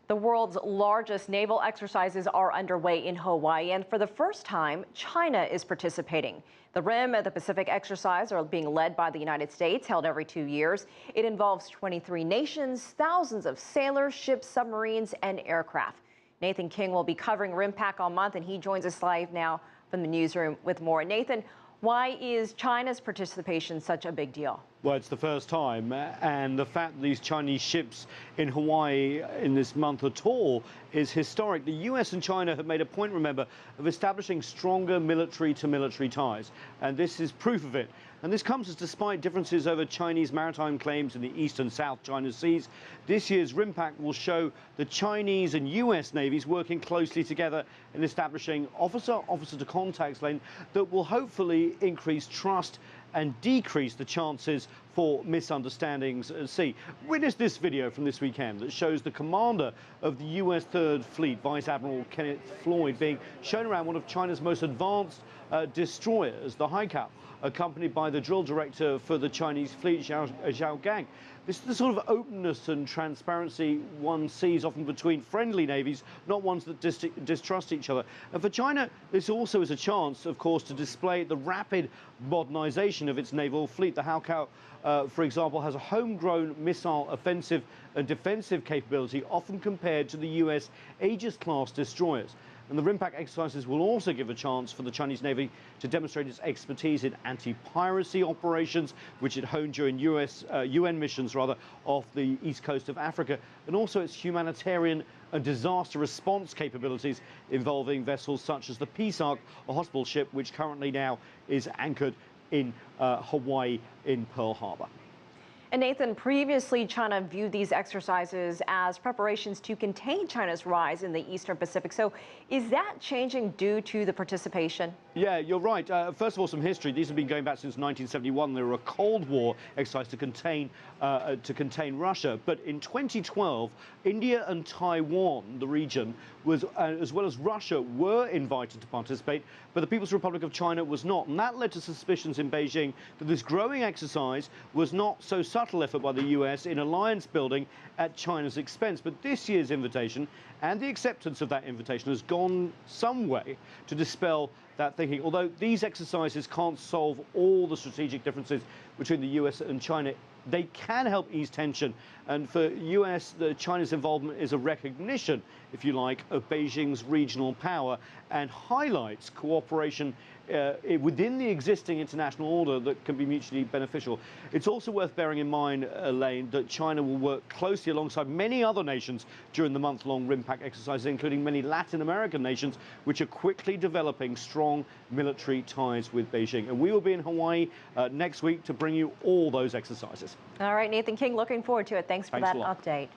The world's largest naval exercises are underway in Hawaii, and for the first time, China is participating. The RIM and the Pacific exercise are being led by the United States, held every 2 years. It involves 23 nations, thousands of sailors, ships, submarines, and aircraft. Nathan King will be covering RIMPAC all month, and he joins us live now from the newsroom with more. Nathan, why is China's participation such a big deal? Well, it's the first time, and the fact that these Chinese ships in Hawaii in this month at all is historic. The US and China have made a point, remember, of establishing stronger military-to-military ties, and this is proof of it. And this comes as despite differences over Chinese maritime claims in the East and South China Seas. This year's RIMPAC will show the Chinese and US navies working closely together in establishing officer-to-contacts lane that will hopefully increase trust and decrease the chances for misunderstandings at sea. Witness this video from this weekend that shows the commander of the US 3rd Fleet, Vice Admiral Kenneth Floyd, being shown around one of China's most advanced destroyers, the Haikao, accompanied by the drill director for the Chinese fleet, Zhao Gang. This is the sort of openness and transparency one sees often between friendly navies, not ones that distrust each other. And for China, this also is a chance, of course, to display the rapid modernization of its naval fleet. The Haikao, for example, has a homegrown missile offensive and defensive capability, often compared to the US Aegis-class destroyers. And the RIMPAC exercises will also give a chance for the Chinese Navy to demonstrate its expertise in anti-piracy operations, which it honed during UN missions off the east coast of Africa, and also its humanitarian and disaster response capabilities involving vessels such as the Peace Ark, a hospital ship which currently now is anchored in Hawaii in Pearl Harbor. And Nathan, previously China viewed these exercises as preparations to contain China's rise in the Eastern Pacific. So is that changing due to the participation? Yeah, you're right. First of all, some history. These have been going back since 1971. They were a Cold War exercise to contain Russia. But in 2012, India and Taiwan, the region, as well as Russia, were invited to participate, but the People's Republic of China was not. And that led to suspicions in Beijing that this growing exercise was not so subtle effort by the US in alliance building at China's expense. But this year's invitation and the acceptance of that invitation has gone some way to dispel that thinking. Although these exercises can't solve all the strategic differences between the US and China, they can help ease tension. And for China's involvement is a recognition, if you like, of Beijing's regional power and highlights cooperation within the existing international order that can be mutually beneficial. It's also worth bearing in mind, Elaine, that China will work closely alongside many other nations during the month-long RIMPAC exercises, including many Latin American nations, which are quickly developing strong military ties with Beijing. And we will be in Hawaii next week to bring you all those exercises. All right, Nathan King, looking forward to it. Thanks for that update.